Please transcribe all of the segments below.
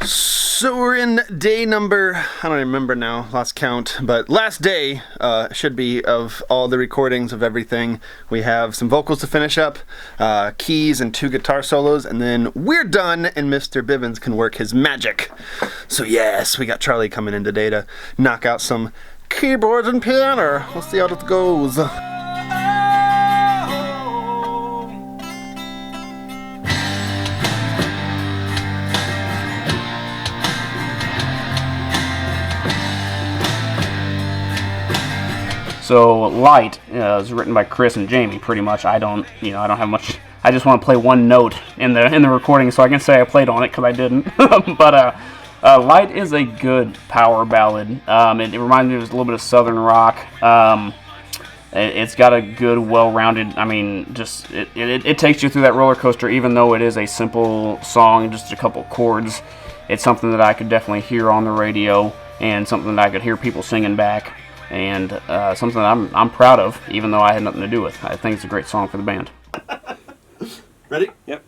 So we're in day number, I don't remember now, lost count, but last day should be of all the recordings of everything. We have some vocals to finish up, keys and 2 guitar solos, and then we're done and Mr. Bivens can work his magic. So yes, we got Charlie coming in today to knock out some keyboards and piano. We'll see how it goes. So Light is written by Chris and Jamie. Pretty much, I don't have much. I just want to play one note in the recording, so I can say I played on it because I didn't. But Light is a good power ballad. It reminds me of a little bit of Southern rock. It's got a good, well-rounded. I mean, just it takes you through that roller coaster, even though it is a simple song, just a couple chords. It's something that I could definitely hear on the radio, and something that I could hear people singing back. And something that I'm proud of, even though I had nothing to do with. I think it's a great song for the band. Ready? Yep.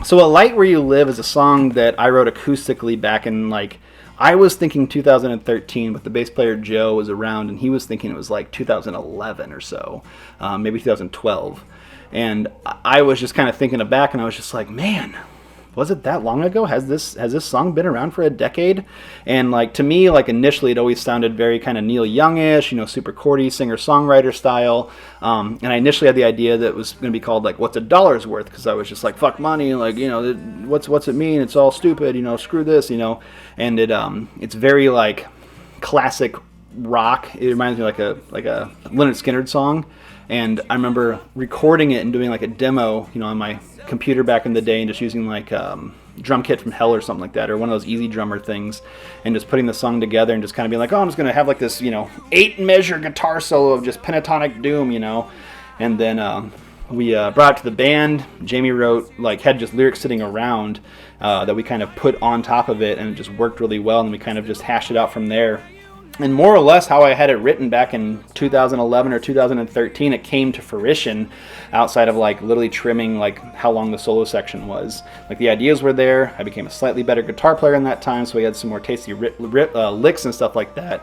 So A Light Where You Live is a song that I wrote acoustically back in, I was thinking 2013, but the bass player Joe was around, and he was thinking it was 2011 or so, maybe 2012. And I was just kind of thinking back, and I was just like, man, was it that long ago? Has this song been around for a decade? And to me, initially it always sounded very kind of Neil Youngish, super chordy singer-songwriter style. And I initially had the idea that it was going to be called What's a Dollar's Worth? Because I was just fuck money, what's it mean? It's all stupid, screw this, And it's very classic rock. It reminds me of a Lynyrd Skynyrd song. And I remember recording it and doing a demo, on my computer back in the day, and just using Drum Kit from Hell or something like that, or one of those Easy Drummer things, and just putting the song together and just kind of being I'm just going to have this, 8-measure guitar solo of just pentatonic doom, And then we brought it to the band. Jamie wrote, had just lyrics sitting around that we kind of put on top of it, and it just worked really well, and we kind of just hashed it out from there. And more or less how I had it written back in 2011 or 2013, it came to fruition outside of literally trimming how long the solo section was. The ideas were there. I became a slightly better guitar player in that time, so we had some more tasty licks and stuff like that.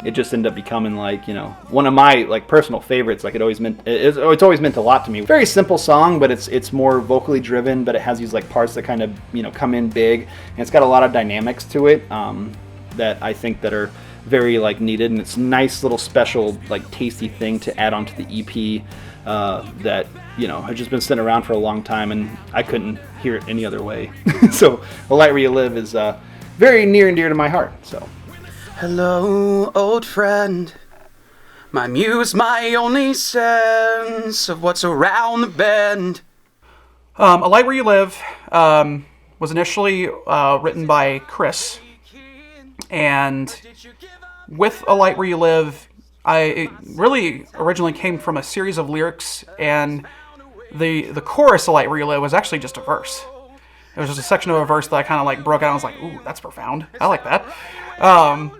It just ended up becoming one of my personal favorites. It's always meant a lot to me. Very simple song, but it's more vocally driven, but it has these parts that kind of come in big, and it's got a lot of dynamics to it that I think that are very needed, and it's a nice little special tasty thing to add onto the EP that has just been sitting around for a long time, and I couldn't hear it any other way. So A Light Where You Live is very near and dear to my heart. So. Hello, old friend. My muse, my only sense of what's around the bend. A Light Where You Live was initially written by Chris, and with A Light Where You Live, it really originally came from a series of lyrics, and the chorus A Light Where You Live was actually just a verse. It was just a section of a verse that I kind of broke out. I was like, ooh, that's profound. I like that.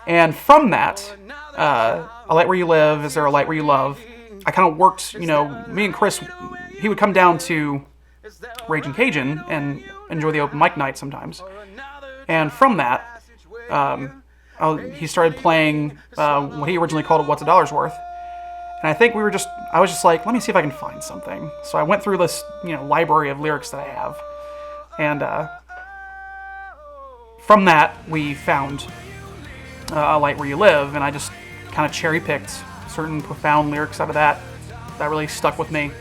And from that, A Light Where You Live, Is There a Light Where You Love? I kind of worked, me and Chris, he would come down to Raging Cajun and enjoy the open mic night sometimes. And from that, he started playing what he originally called What's a Dollar's Worth? And I think I was just like, let me see if I can find something. So I went through this, library of lyrics that I have. And from that, we found A Light Where You Live, and I just kind of cherry-picked certain profound lyrics out of that really stuck with me.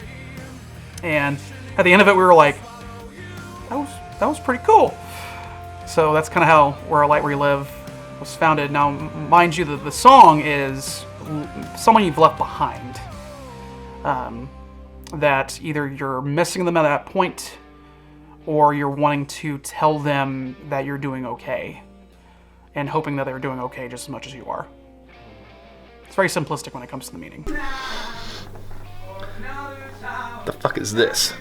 And at the end of it, we were like, that was pretty cool. So that's kind of how Where A Light Where You Live was founded. Now, mind you, the song is someone you've left behind. That either you're missing them at that point, or you're wanting to tell them that you're doing okay, and hoping that they're doing okay just as much as you are. It's very simplistic when it comes to the meaning. The fuck is this?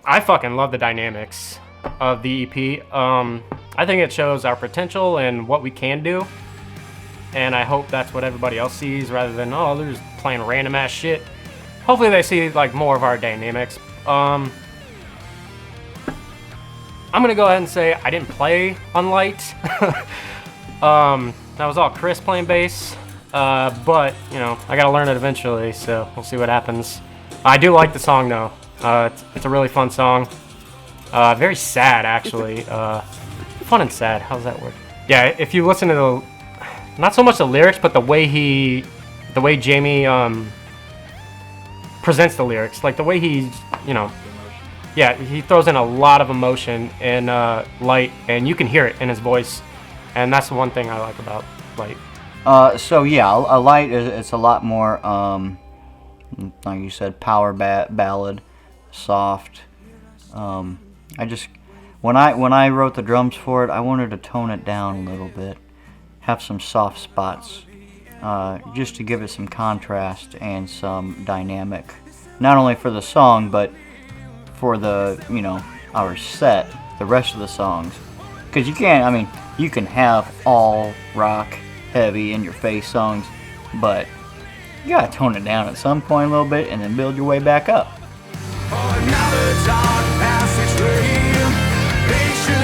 I fucking love the dynamics of the EP. I think it shows our potential and what we can do. And I hope that's what everybody else sees, rather than, oh, they're just playing random ass shit. Hopefully they see like more of our dynamics. I'm gonna go ahead and say I didn't play on Light. That was all Chris playing bass. But you know, I gotta learn it eventually, so we'll see what happens. I do like the song though. It's a really fun song. Very sad actually. Fun and sad. How's that work? Yeah, if you listen to the, not so much the lyrics, but the way Jamie presents the lyrics, like the way he, you know, yeah, he throws in a lot of emotion in Light, and you can hear it in his voice, and that's the one thing I like about Light. So yeah, a Light it's a lot more, like you said, power ballad, soft. I just when I wrote the drums for it, I wanted to tone it down a little bit, have some soft spots, just to give it some contrast and some dynamic, not only for the song but for the, you know, our set, the rest of the songs, because you can't. I mean, you can have all rock, heavy, in your face songs, but you gotta tone it down at some point a little bit and then build your way back up. Oh,